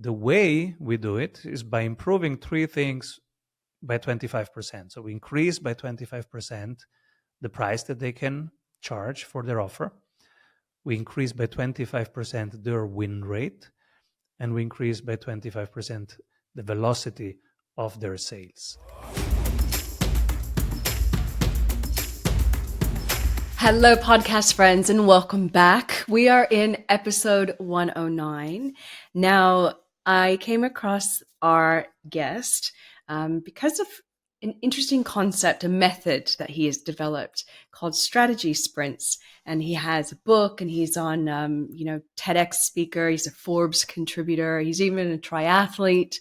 The way we do it is by improving three things by 25%. So we increase by 25% the price that they can charge for their offer. We increase by 25% their win rate, and we increase by 25% the velocity of their sales. Hello, podcast friends, and welcome back. We are in episode 109. Now, I came across our guest because of an interesting concept, a method that he has developed called strategy sprints. And he has a book, and he's on, TEDx speaker. He's a Forbes contributor. He's even a triathlete.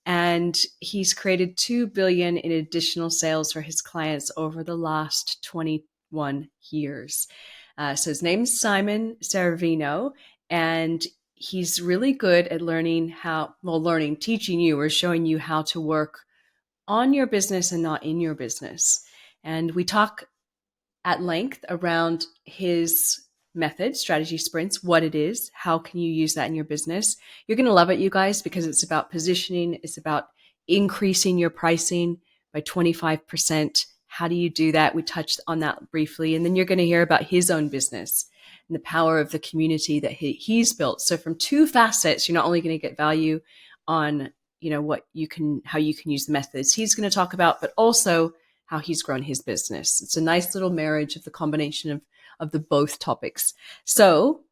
And he's created $2 billion in additional sales for his clients over the last 21 years. So his name's Simon Severino, and he's really good at teaching you or showing you how to work on your business and not in your business. And we talk at length around his method, strategy sprints, what it is, how can you use that in your business. You're going to love it, you guys, because it's about positioning. It's about increasing your pricing by 25%. How do you do that? We touched on that briefly. And then you're going to hear about his own business and the power of the community that he's built. So from two facets, you're not only going to get value on, how you can use the methods he's going to talk about, but also how he's grown his business. It's a nice little marriage of the combination of the both topics. So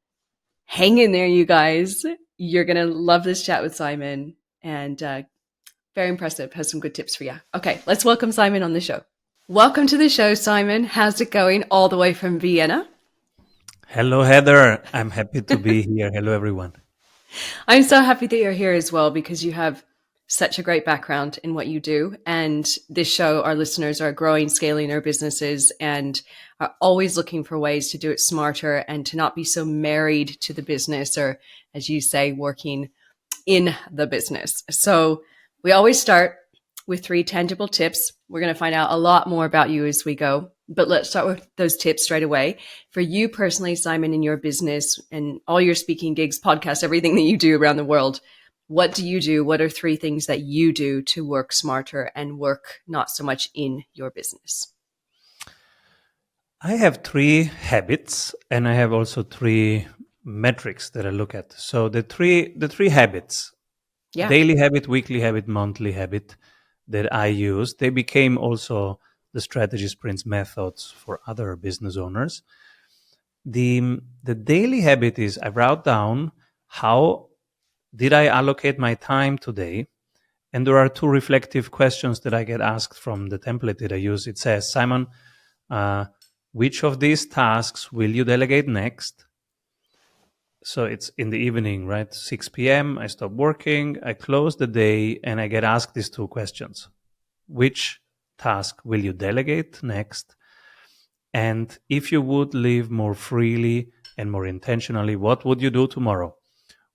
hang in there, you guys. You're going to love this chat with Simon, and very impressive. Has some good tips for you. Okay, let's welcome Simon on the show. Welcome to the show, Simon. How's it going all the way from Vienna? Hello, Heather. I'm happy to be here. Hello, everyone. I'm so happy that you're here as well, because you have such a great background in what you do. And this show, our listeners are growing, scaling their businesses, and are always looking for ways to do it smarter and to not be so married to the business, or, as you say, working in the business. So we always start with 3 tangible tips. We're going to find out a lot more about you as we go, but let's start with those tips straight away. For you personally, Simon, in your business and all your speaking gigs, podcasts, everything that you do around the world, what do you do? What are 3 things that you do to work smarter and work not so much in your business? I have 3 habits, and I have also 3 metrics that I look at. So the three habits, daily habit, weekly habit, monthly habit, that I use, they became also the strategy sprints methods for other business owners. The daily habit is I wrote down how did I allocate my time today? And there are 2 reflective questions that I get asked from the template that I use. It says, Simon, which of these tasks will you delegate next? So it's in the evening, right? 6 p.m. I stop working, I close the day, and I get asked these 2 questions. Which task will you delegate next? And if you would live more freely and more intentionally, what would you do tomorrow?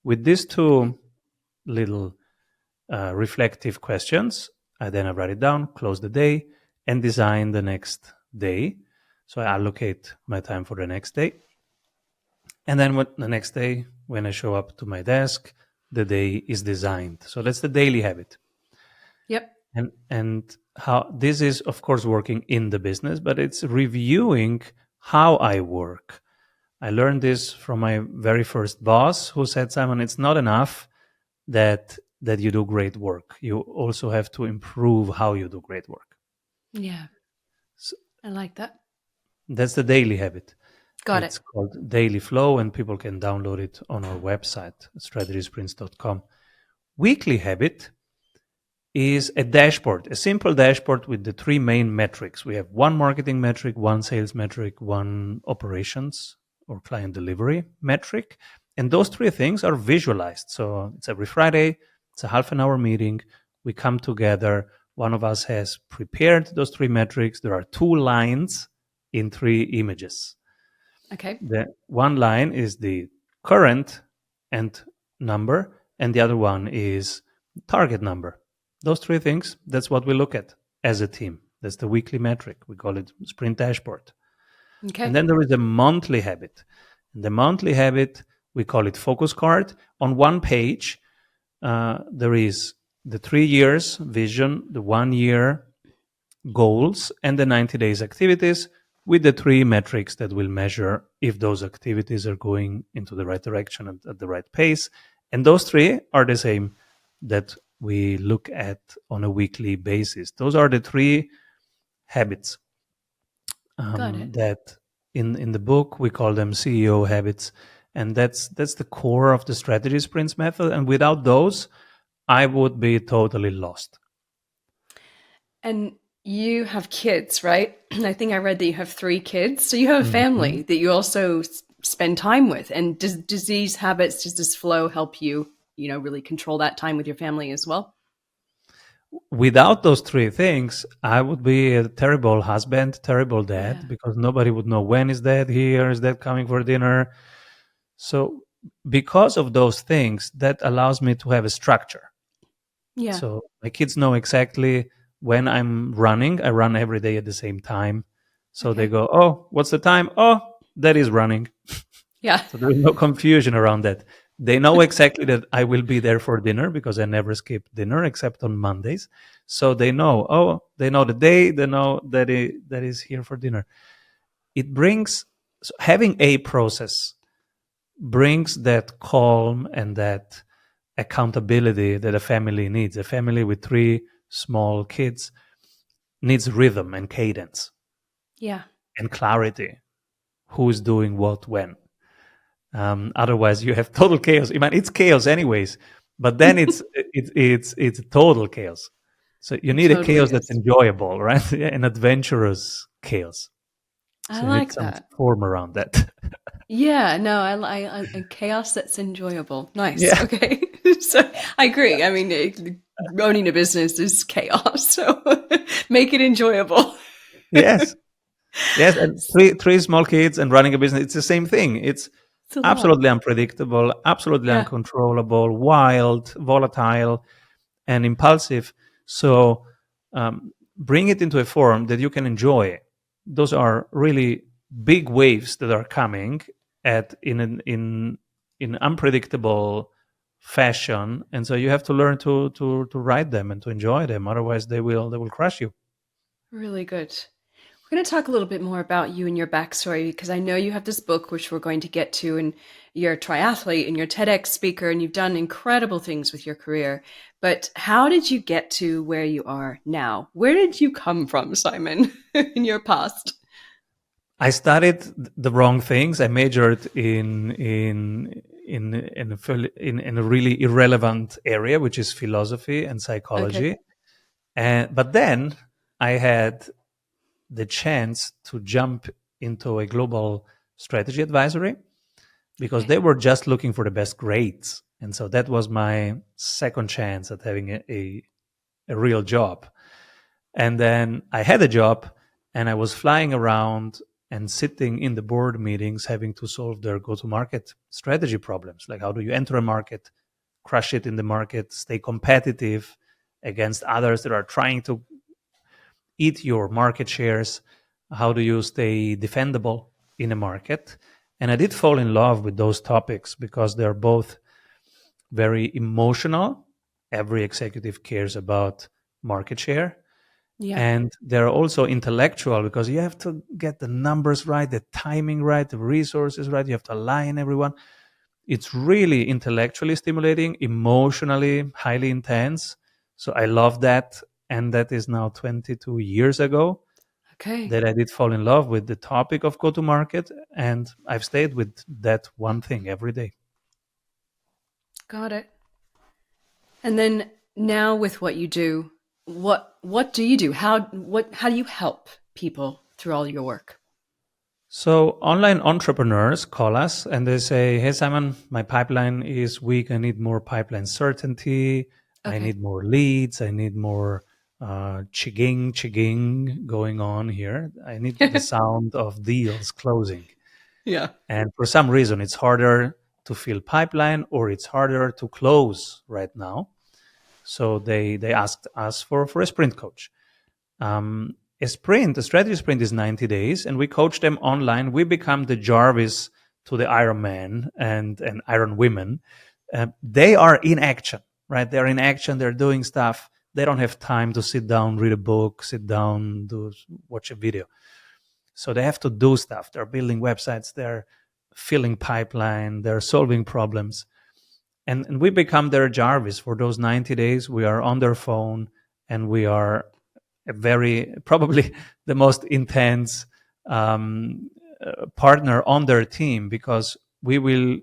With these 2 little reflective questions, I write it down, close the day, and design the next day. So I allocate my time for the next day. And then the next day, when I show up to my desk, the day is designed. So that's the daily habit. Yep. And how this is, of course, working in the business, but it's reviewing how I work. I learned this from my very first boss, who said, Simon, it's not enough that you do great work. You also have to improve how you do great work. Yeah. So, I like that. That's the daily habit. It's called Daily Flow, and people can download it on our website, strategysprints.com. Weekly habit is a dashboard, a simple dashboard with the 3 main metrics. We have 1 marketing metric, 1 sales metric, 1 operations or client delivery metric. And those 3 things are visualized. So it's every Friday, it's a half an hour meeting. We come together. One of us has prepared those 3 metrics. There are 2 lines in 3 images. Okay. The one line is the current end number, and the other one is target number. Those 3 things, that's what we look at as a team. That's the weekly metric. We call it sprint dashboard. Okay. And then there is a monthly habit. And the monthly habit, we call it focus card. On one page, there is the 3 years vision, the 1 year goals, and the 90 days activities with the three metrics that will measure if those activities are going into the right direction and at the right pace. And those three are the same that we look at on a weekly basis. Those are the three habits Got it. that in the book we call them CEO habits, and that's the core of the strategy sprints method. And without those, I would be totally lost. And you have kids, right? I think I read that you have 3 kids. So you have a Mhm. family that you also spend time with. And does these habits, does this flow help you, really control that time with your family as well? Without those three things, I would be a terrible husband, terrible Yeah. dad, because nobody would know when is dad here, is dad coming for dinner. So, because of those things, that allows me to have a structure. Yeah. So, my kids know exactly when I'm running. I run every day at the same time. So, they Okay. go, "Oh, what's the time? Oh, that is running." Yeah. So there is no confusion around that. They know exactly that I will be there for dinner because I never skip dinner except on Mondays. So they know, oh, they know the day, they know that is here for dinner. It brings, so having a process brings that calm and that accountability that a family needs. A family with three small kids needs rhythm and cadence Yeah. and clarity. Who's doing what when? Otherwise, you have total chaos. I mean, it's chaos anyways, but then it's total chaos. So you It need a totally chaos that's is. enjoyable, right? An adventurous chaos. I So you need like some that. form around that. Yeah, no, I chaos that's enjoyable. Nice. Yeah. Okay. So I agree. I mean, owning a business is chaos, so make it enjoyable. Yes. Yes. And three small kids and running a business, it's the same thing. It's It's a lot. absolutely unpredictable, absolutely Yeah. uncontrollable, wild, volatile, and impulsive. So bring it into a form that you can enjoy. Those are really big waves that are coming at in unpredictable fashion, and so you have to learn to ride them and to enjoy them. Otherwise, they will crush you. Really good. We're going to talk a little bit more about you and your backstory because I know you have this book, which we're going to get to, and you're a triathlete and you're a TEDx speaker, and you've done incredible things with your career. But how did you get to where you are now? Where did you come from, Simon, in your past? I studied the wrong things. I majored in a really irrelevant area, which is philosophy and Okay. psychology. And but then I had the chance to jump into a global strategy advisory because Okay. they were just looking for the best grades. And so that was my second chance at having a real job. And then I had a job and I was flying around and sitting in the board meetings having to solve their go to market strategy problems. Like, how do you enter a market, crush it in the market, stay competitive against others that are trying to eat your market shares? How do you stay defendable in a market? And I did fall in love with those topics because they're both very emotional. Every executive cares about market share. Yeah. And they're also intellectual because you have to get the numbers right, the timing right, the resources right. You have to align everyone. It's really intellectually stimulating, emotionally highly intense. So I love that. And that is now 22 years ago Okay. that I did fall in love with the topic of go to market. And I've stayed with that one thing every day. Got it. And then now with what you do, what do you do? How do you help people through all your work? So online entrepreneurs call us and they say, "Hey Simon, my pipeline is weak. I need more pipeline certainty. I Okay. need more leads. I need more chigging going on here. I need the sound of deals closing." Yeah. And for some reason, it's harder to fill pipeline or it's harder to close right now. So they asked us for a sprint coach. A strategy sprint is 90 days, and we coach them online. We become the Jarvis to the Iron Man and Iron Women. They are in action. right? They're in action, they're doing stuff. They don't have time to sit down, read a book, sit down, watch a video. So they have to do stuff. They're building websites, they're filling pipeline, they're solving problems. And we become their Jarvis for those 90 days. We are on their phone, and we are a very, probably the most intense partner on their team, because we will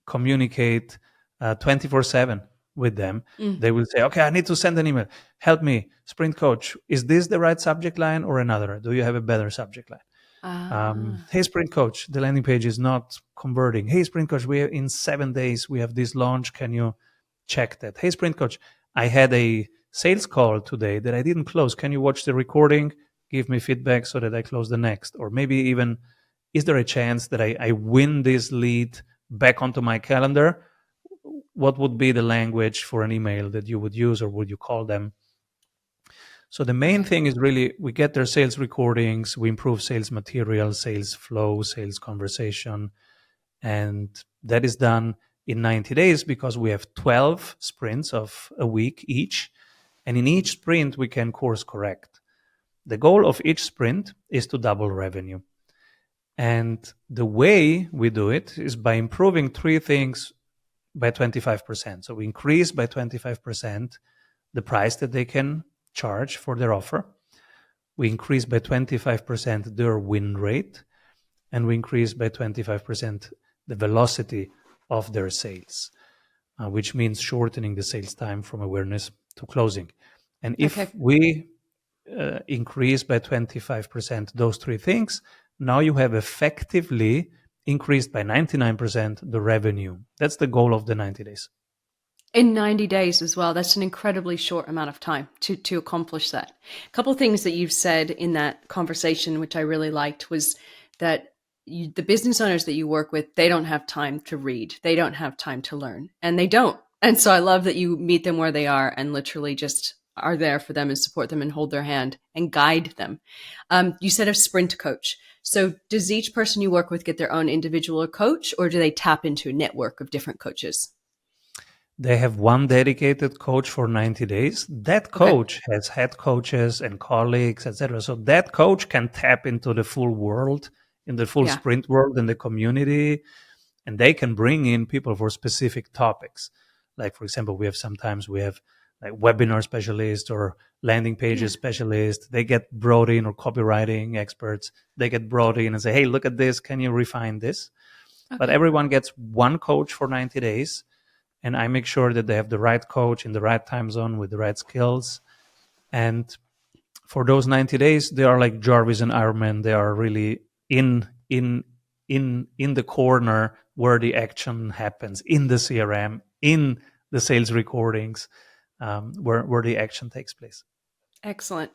communicate 24/7 with them. They will say, okay, I need to send an email. Help me, sprint coach. Is this the right subject line or another? Do you have a better subject line? Hey, sprint coach, the landing page is not converting. Hey, sprint coach, we are in 7 days, we have this launch. Can you check that? Hey, sprint coach, I had a sales call today that I didn't close. Can you watch the recording? Give me feedback so that I close the next. Or maybe even, is there a chance that I win this lead back onto my calendar? What would be the language for an email that you would use, or would you call them? So the main thing is really, we get their sales recordings, we improve sales material, sales flow, sales conversation, and that is done in 90 days because we have 12 sprints of a week each, and in each sprint we can course correct. The goal of each sprint is to double revenue. And the way we do it is by improving three things by 25%. So we increase by 25% the price that they can charge for their offer. We increase by 25% their win rate, and we increase by 25% the velocity of their sales, which means shortening the sales time from awareness to closing. And if we increase by 25% those three things, now you have effectively increased by 99% the revenue. That's the goal of the 90 days. In 90 days as well. That's an incredibly short amount of time to accomplish that. A couple of things that you've said in that conversation, which I really liked, was that the business owners that you work with, they don't have time to read. They don't have time to learn, and they don't. And so I love that you meet them where they are and literally just are there for them and support them and hold their hand and guide them. You said a sprint coach. So does each person you work with get their own individual coach, or do they tap into a network of different coaches? They have one dedicated coach for 90 days. That coach has head coaches and colleagues, etc. So that coach can tap into the full world, in the full sprint world, in the community, and they can bring in people for specific topics. Like, for example, we have like webinar specialists or landing pages specialists. They get brought in, or copywriting experts. They get brought in and say, hey, look at this. Can you refine this? But everyone gets one coach for 90 days. And I make sure that they have the right coach in the right time zone with the right skills. And for those 90 days, they are like Jarvis and Iron Man. They are really in the corner where the action happens, in the CRM, in the sales recordings, where the action takes place. Excellent.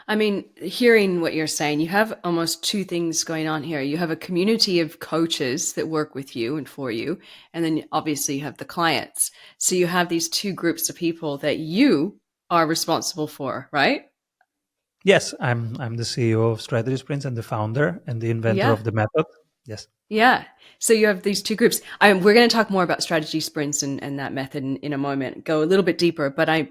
I mean, hearing what you're saying, you have almost two things going on here. You have a community of coaches that work with you and for you, and then obviously you have the clients. So you have these two groups of people that you are responsible for, right? Yes, I'm the CEO of Strategy Sprints and the founder and the inventor of the method. Yes. Yeah. So you have these two groups. We're going to talk more about strategy sprints and that method in a moment, go a little bit deeper. But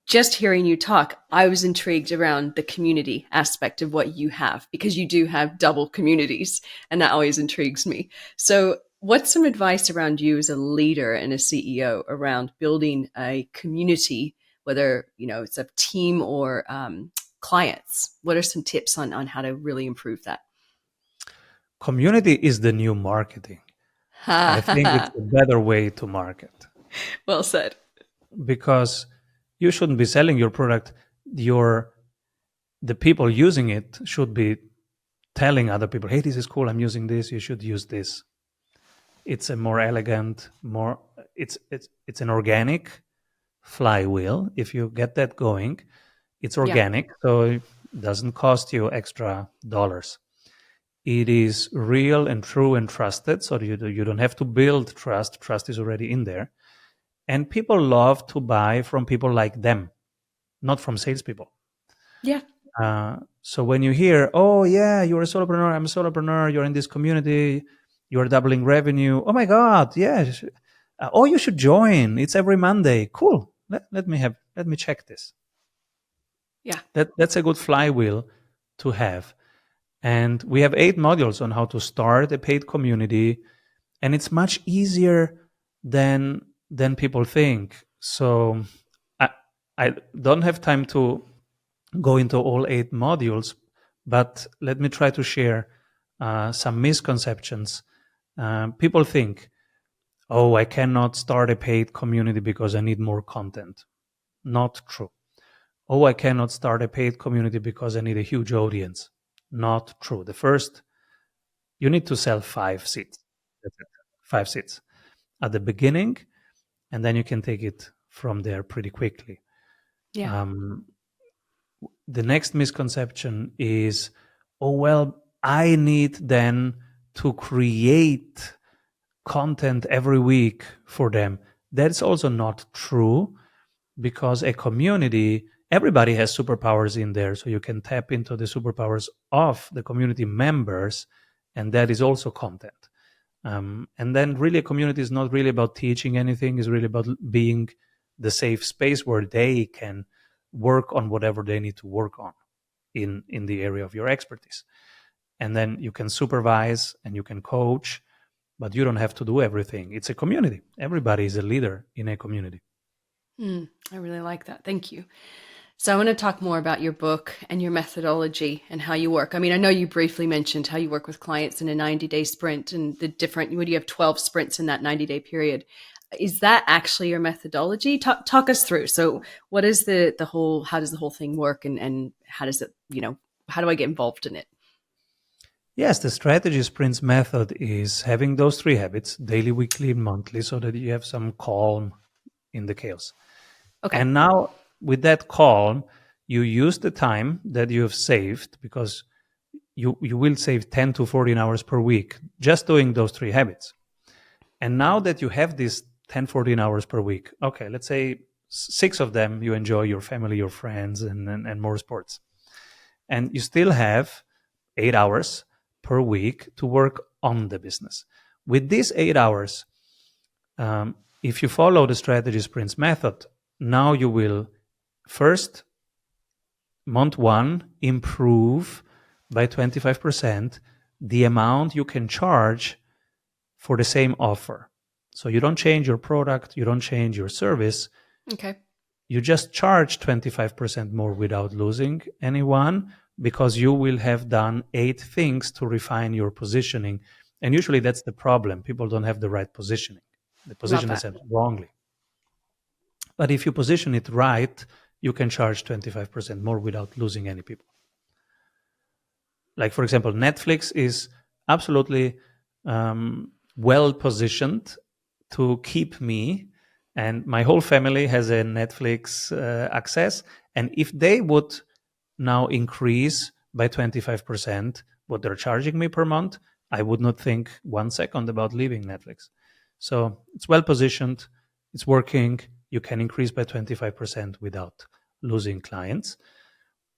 just hearing you talk, I was intrigued around the community aspect of what you have, because you do have double communities, and that always intrigues me. So what's some advice around you as a leader and a CEO around building a community, whether it's a team or clients? What are some tips on how to really improve that? Community is the new marketing. I think it's a better way to market. Well said. Because you shouldn't be selling your product. The people using it should be telling other people, hey, this is cool, I'm using this, you should use this. It's a more elegant, it's an organic flywheel. If you get that going, it's organic, so it doesn't cost you extra dollars. It is real and true and trusted, so you don't have to build trust. Trust is already in there. And people love to buy from people like them, not from salespeople. Yeah. So when you hear, oh, yeah, you're a solopreneur, I'm a solopreneur, you're in this community, you're doubling revenue. Oh, my God, yeah, Oh, you should join. It's every Monday. Cool. Let me check this. Yeah. That's a good flywheel to have. And we have 8 modules on how to start a paid community, and it's much easier than people think. So I I don't have time to go into all 8 modules, but let me try to share some misconceptions. People think, oh, I cannot start a paid community because I need more content. Not true. Oh, I cannot start a paid community because I need a huge audience. Not true. The first, you need to sell 5 seats. That's it. 5 seats at the beginning, and then you can take it from there pretty quickly. Yeah. The next misconception is, oh, well, I need then to create content every week for them. That's also not true, because a community, everybody has superpowers in there. So you can tap into the superpowers of the community members, and that is also content. And then really a community is not really about teaching anything, it's really about being the safe space where they can work on whatever they need to work on in the area of your expertise. And then you can supervise and you can coach, but you don't have to do everything. It's a community. Everybody is a leader in a community. I really like that. Thank you. So I want to talk more about your book and your methodology and how you work. I mean, I know you briefly mentioned how you work with clients in a 90-day sprint and the different, when you have 12 sprints in that 90-day period. Is that actually your methodology? Talk us through. So what is the whole, how does the whole thing work, and how does it, how do I get involved in it? Yes, the strategy sprints method is having those 3 habits, daily, weekly, and monthly, so that you have some calm in the chaos. Okay. And now with that calm, you use the time that you have saved, because you will save 10 to 14 hours per week just doing those 3 habits. And now that you have these 10, 14 hours per week, okay, let's say 6 of them you enjoy your family, your friends, and more sports. And you still have 8 hours per week to work on the business. With these 8 hours, if you follow the strategy sprints method, now you will first, month 1, improve by 25% the amount you can charge for the same offer. So you don't change your product, you don't change your service. Okay. You just charge 25% more without losing anyone, because you will have done 8 things to refine your positioning. And usually that's the problem. People don't have the right positioning. The Love position is that. set wrongly. But if you position it right, you can charge 25% more without losing any people. Like, for example, Netflix is absolutely well positioned to keep me, and my whole family has a Netflix access. And if they would now increase by 25% what they're charging me per month, I would not think 1 second about leaving Netflix. So it's well positioned, it's working. You can increase by 25% without losing clients.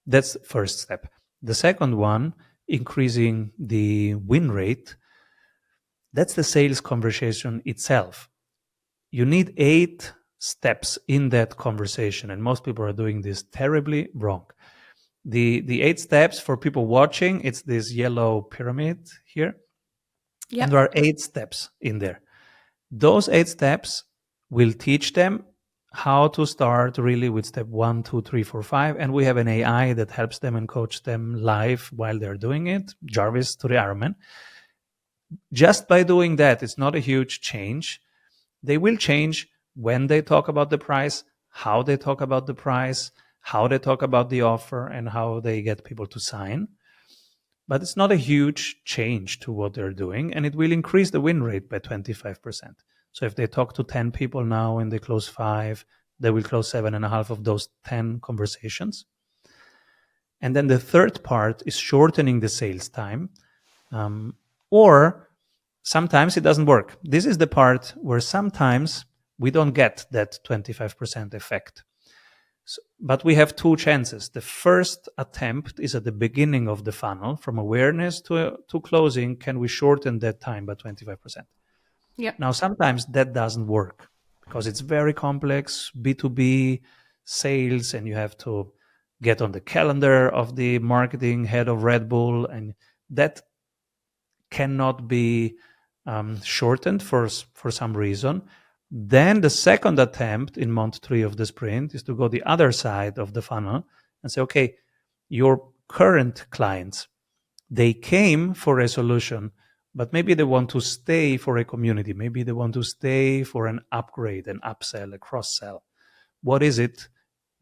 That's the first step. The second one, increasing the win rate, that's the sales conversation itself. You need 8 steps in that conversation, and most people are doing this terribly wrong. The 8 steps for people watching, it's this yellow pyramid here, and Yep. there are 8 steps in there. Those 8 steps will teach them how to start really with step 1, 2, 3, 4, 5. And we have an AI that helps them and coach them live while they're doing it. Jarvis to the Ironman. Just by doing that, it's not a huge change. They will change when they talk about the price, how they talk about the price, how they talk about the offer, and how they get people to sign. But it's not a huge change to what they're doing, and it will increase the win rate by 25%. So if they talk to 10 people now and they close 5, they will close 7.5 of those 10 conversations. And then the third part is shortening the sales time, or sometimes it doesn't work. This is the part where sometimes we don't get that 25% effect. So, but we have 2 chances. The first attempt is at the beginning of the funnel, from awareness to closing. Can we shorten that time by 25%? Yep. Now, sometimes that doesn't work because it's very complex B2B sales, and you have to get on the calendar of the marketing head of Red Bull, and that cannot be shortened for some reason. Then the second attempt in month 3 of the sprint is to go the other side of the funnel and say, okay, your current clients, they came for a solution, but maybe they want to stay for a community. Maybe they want to stay for an upgrade, an upsell, a cross sell. What is it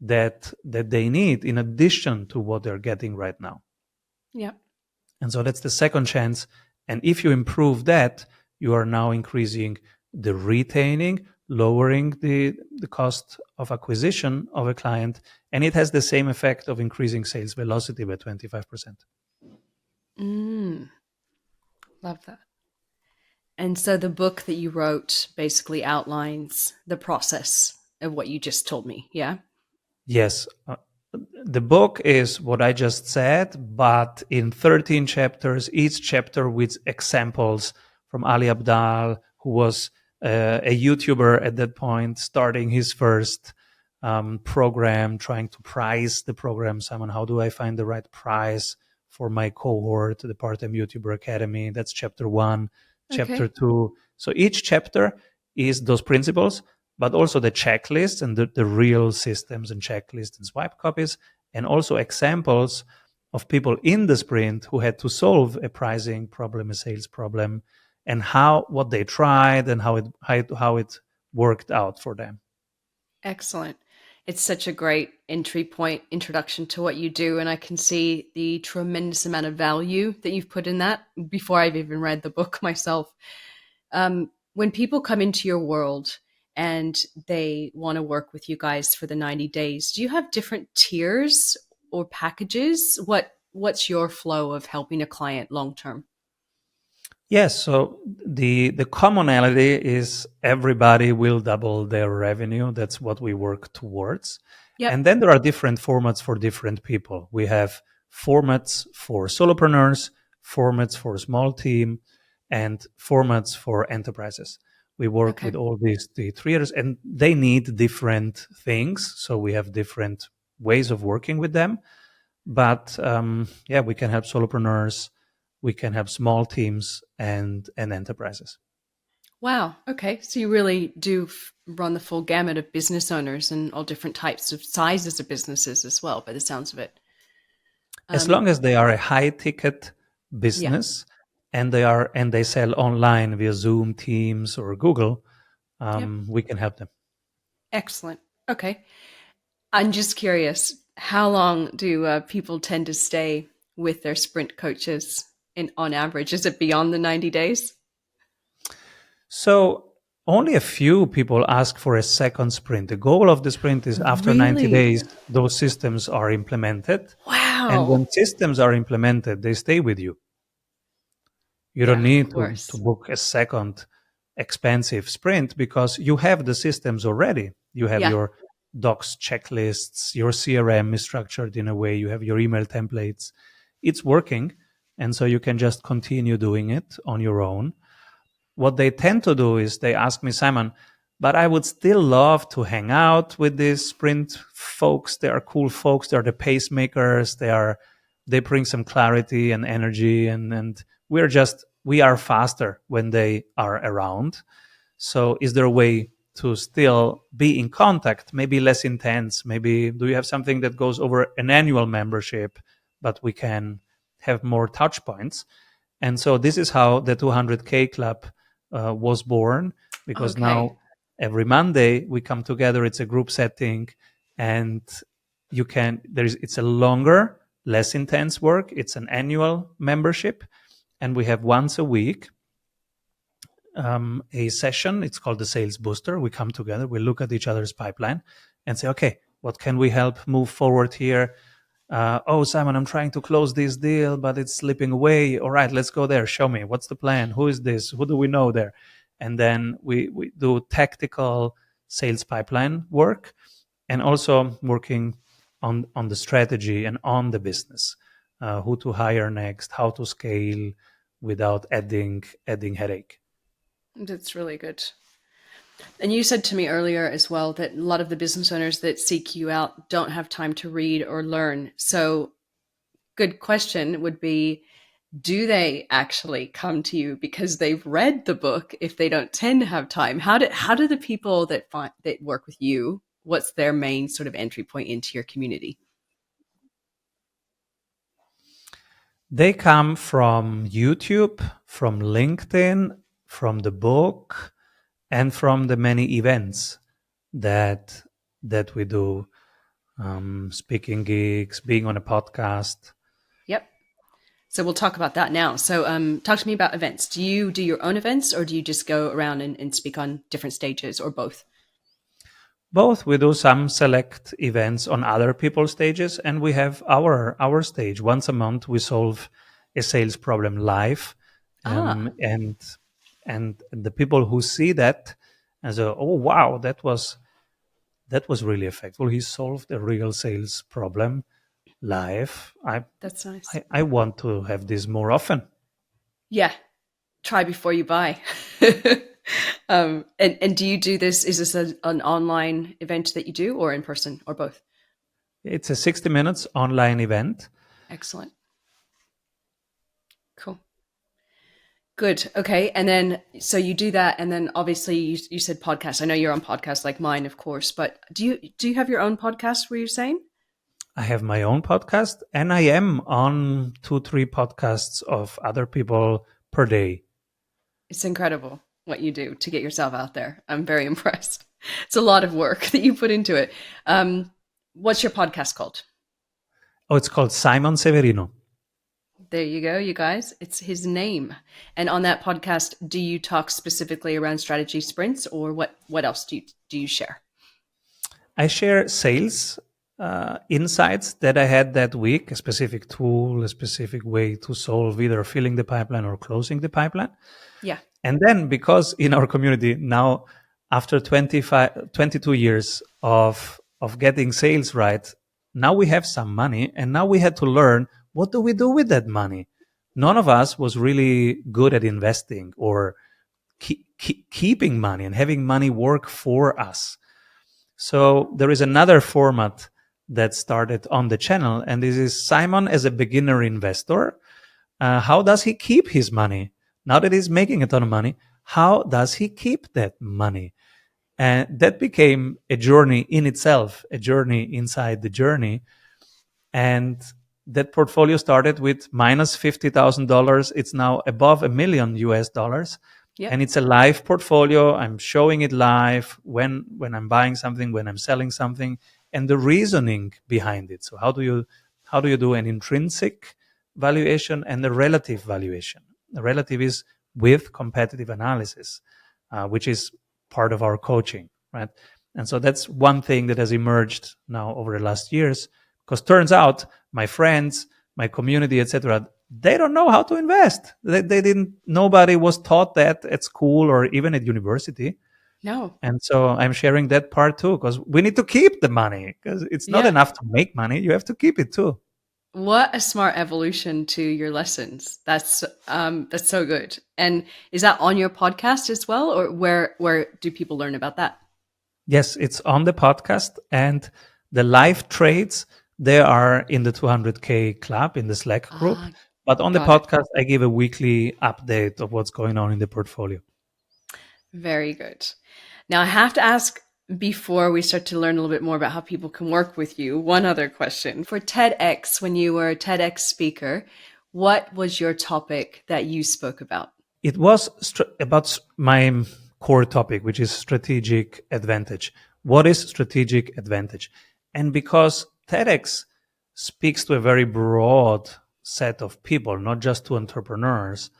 that they need in addition to what they're getting right now? Yep. And so that's the second chance. And if you improve that, you are now increasing the retaining, lowering the cost of acquisition of a client. And it has the same effect of increasing sales velocity by 25%. Mm, love that. And so the book that you wrote basically outlines the process of what you just told me. Yeah. Yes. The book is what I just said, but in 13 chapters, each chapter with examples from Ali Abdal, who was a YouTuber at that point, starting his first program, trying to price the program. Simon, how do I find the right price for my cohort, the Part-Time YouTuber Academy? That's chapter 1. Chapter Okay. 2. So each chapter is those principles, but also the checklists and the real systems and checklists and swipe copies, and also examples of people in the sprint who had to solve a pricing problem, a sales problem, and how what they tried and how it worked out for them. Excellent. It's such a great entry point introduction to what you do. And I can see the tremendous amount of value that you've put in that before I've even read the book myself. When people come into your world and they want to work with you guys for the 90 days, do you have different tiers or packages? What's your flow of helping a client long term? Yes, so the commonality is everybody will double their revenue. That's what we work towards. Yep. And then there are different formats for different people. We have formats for solopreneurs, formats for small team, and formats for enterprises. We work Okay. with all these the traders, and they need different things. So we have different ways of working with them. But yeah, we can help solopreneurs, we can help small teams and enterprises. Wow. Okay. So you really do run the full gamut of business owners and all different types of sizes of businesses as well, by the sounds of it. As Um, long as they are a high ticket yeah. business and they sell online via Zoom, Teams, or Google, Yep. we can help them. Excellent. Okay. I'm just curious, how long do people tend to stay with their sprint coaches in, on average? Is it beyond the 90 days? So only a few people ask for a second sprint. The goal of the sprint is after 90 Really? days, those systems are implemented. And Wow. when systems are implemented, they stay with you. You don't Yeah, of need to course. book a second expensive sprint because you have the systems already. You have Yeah. your docs checklists, your CRM is structured in a way, you have your email templates. It's working. And so you can just continue doing it on your own. What they tend to do is they ask me, Simon, but I would still love to hang out with these sprint folks. They are cool folks. They're the pacemakers. They bring some clarity and energy, and we are faster when they are around. So is there a way to still be in contact, maybe less intense? Maybe do you have something that goes over an annual membership, but we can have more touch points? And so this is how the 200K Club was born, because Okay. now every Monday we come together. It's a group setting, and it's a longer, less intense work. It's an annual membership, and we have once a week a session. It's called the Sales Booster. We come together, we look at each other's pipeline, and say, okay, what can we help move forward here? Oh, Simon, I'm trying to close this deal, but it's slipping away. All right, let's go there. Show me what's the plan. Who is this? Who do we know there? And then we do tactical sales pipeline work, and also working on the strategy and on the business, who to hire next, how to scale without adding headache. That's really good. And you said to me earlier as well that a lot of the business owners that seek you out don't have time to read or learn. So, good question would be, do they actually come to you because they've read the book if they don't tend to have time? How do the people that work with you, what's their main sort of entry point into your community? They come from YouTube, from LinkedIn, from the book, and from the many events that we do, speaking gigs, being on a podcast. Yep. So we'll talk about that now. So talk to me about events. Do you do your own events or do you just go around and speak on different stages or both? Both. We do some select events on other people's stages, and we have our stage. Once a month, we solve a sales problem live, Ah, and the people who see that as a, oh wow, that was really effective. He solved a real sales problem live. that's nice. I want to have this more often. Yeah. Try before you buy. And do you do this? Is this an online event that you do or in person or both? It's a 60 minutes online event. Excellent. Cool. Good. Okay. And then, so you do that. And then obviously you said podcast. I know you're on podcasts like mine, of course, but do you have your own podcast, were you saying? I have my own podcast, and I am on 2, 3 podcasts of other people per day. It's incredible what you do to get yourself out there. I'm very impressed. It's a lot of work that you put into it. What's your podcast called? Oh, it's called Simon Severino. There you go, you guys. It's his name. And on that podcast, do you talk specifically around strategy sprints, or what else do you share? I share sales insights that I had that week, a specific tool, a specific way to solve either filling the pipeline or closing the pipeline. Yeah. And then, because in our community now, after 22 years of getting sales right, now we have some money, and now we had to learn, what do we do with that money? None of us was really good at investing or keeping money and having money work for us. So there is another format that started on the channel, and this is Simon as a beginner investor. How does he keep his money? Now that he's making a ton of money, how does he keep that money? And that became a journey in itself, a journey inside the journey. And that portfolio started with minus $50,000. It's now above $1 million. And Yep. it's a live portfolio. I'm showing it live when I'm buying something, when I'm selling something, and the reasoning behind it. So how do you do an intrinsic valuation and a relative valuation? The relative is with competitive analysis, which is part of our coaching, right? And so that's one thing that has emerged now over the last years, because turns out my friends, my community, etc., they don't know how to invest. They didn't. Nobody was taught that at school or even at university. No. And so I'm sharing that part too, because we need to keep the money, because it's not Yeah. enough to make money. You have to keep it too. What a smart evolution to your lessons. That's so good. And is that on your podcast as well, or where do people learn about that? Yes, it's on the podcast, and the live trades, they are in the 200K club in the Slack group. Ah, But on the got it. podcast, I give a weekly update of what's going on in the portfolio. Very good. Now I have to ask before we start to learn a little bit more about how people can work with you, one other question. For TEDx, when you were a TEDx speaker, what was your topic that you spoke about? It was about my core topic, which is strategic advantage. What is strategic advantage? And because TEDx speaks to a very broad set of people, not just to entrepreneurs,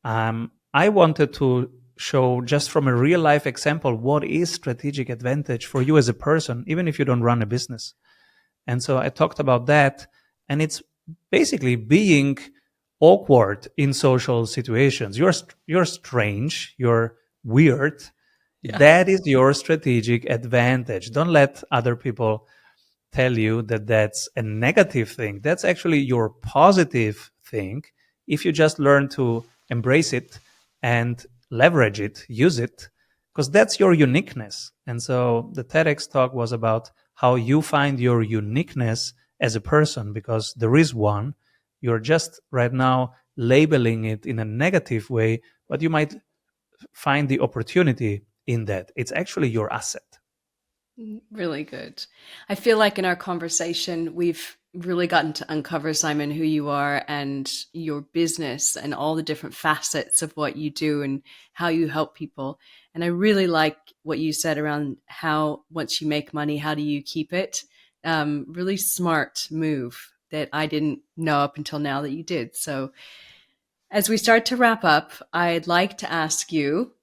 I wanted to show just from a real life example what is strategic advantage for you as a person, even if you don't run a business. And so I talked about that, and it's basically being awkward in social situations. You're strange, you're weird. Yeah. That is your strategic advantage. Don't let other people tell you that that's a negative thing. That's actually your positive thing if you just learn to embrace it and leverage it, use it, because that's your uniqueness. And so the TEDx talk was about how you find your uniqueness as a person, because there is one. You're just right now labeling it in a negative way, but you might find the opportunity in that. It's actually your asset. Really good. I feel like in our conversation, we've really gotten to uncover, Simon, who you are and your business and all the different facets of what you do and how you help people. And I really like what you said around how once you make money, how do you keep it? Really smart move that I didn't know up until now that you did. So as we start to wrap up, I'd like to ask you,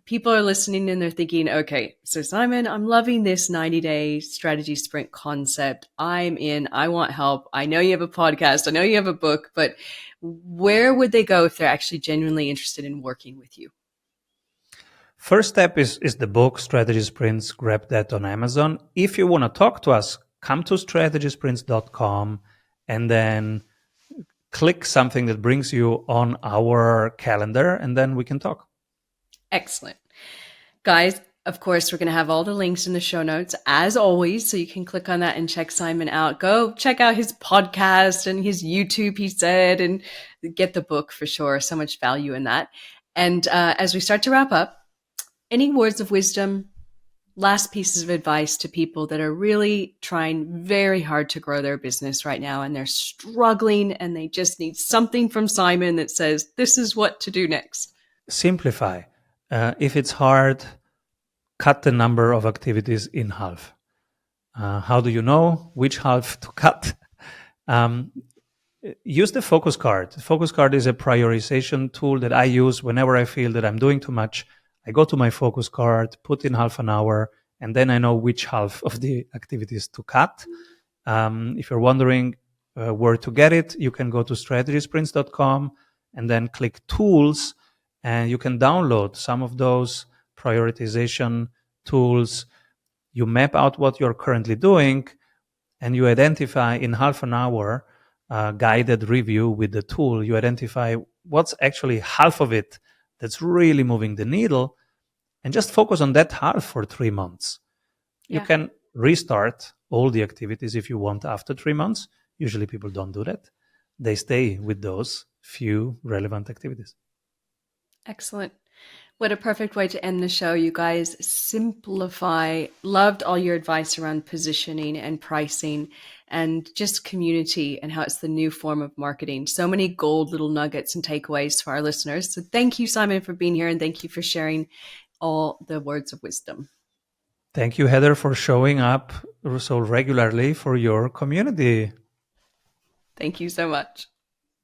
people are listening and they're thinking, okay, so Simon, I'm loving this 90-day strategy sprint concept. I'm in. I want help. I know you have a podcast. I know you have a book, but where would they go if they're actually genuinely interested in working with you? First step is the book, Strategy Sprints. Grab that on Amazon. If you want to talk to us, come to strategysprints.com and then click something that brings you on our calendar, and then we can talk. Excellent. Guys, of course, we're going to have all the links in the show notes, as always, so you can click on that and check Simon out. Go check out his podcast and his YouTube, he said, and get the book for sure. So much value in that. And as we start to wrap up, any words of wisdom, last pieces of advice to people that are really trying very hard to grow their business right now and they're struggling and they just need something from Simon that says, this is what to do next? Simplify. If it's hard, cut the number of activities in half. How do you know which half to cut? Use the focus card. The focus card is a prioritization tool that I use whenever I feel that I'm doing too much. I go to my focus card, put in half an hour, and then I know which half of the activities to cut. If you're wondering where to get it, you can go to strategysprints.com and then click tools, and you can download some of those prioritization tools. You map out what you're currently doing, and you identify in half an hour guided review with the tool. You identify what's actually half of it that's really moving the needle, and just focus on that half for 3 months. You can restart all the activities if you want after 3 months. Usually people don't do that. They stay with those few relevant activities. Excellent. What a perfect way to end the show, you guys. Simplify. Loved all your advice around positioning and pricing and just community and how it's the new form of marketing. So many gold little nuggets and takeaways for our listeners. So thank you, Simon, for being here, and thank you for sharing all the words of wisdom. Thank you, Heather, for showing up so regularly for your community. Thank you so much.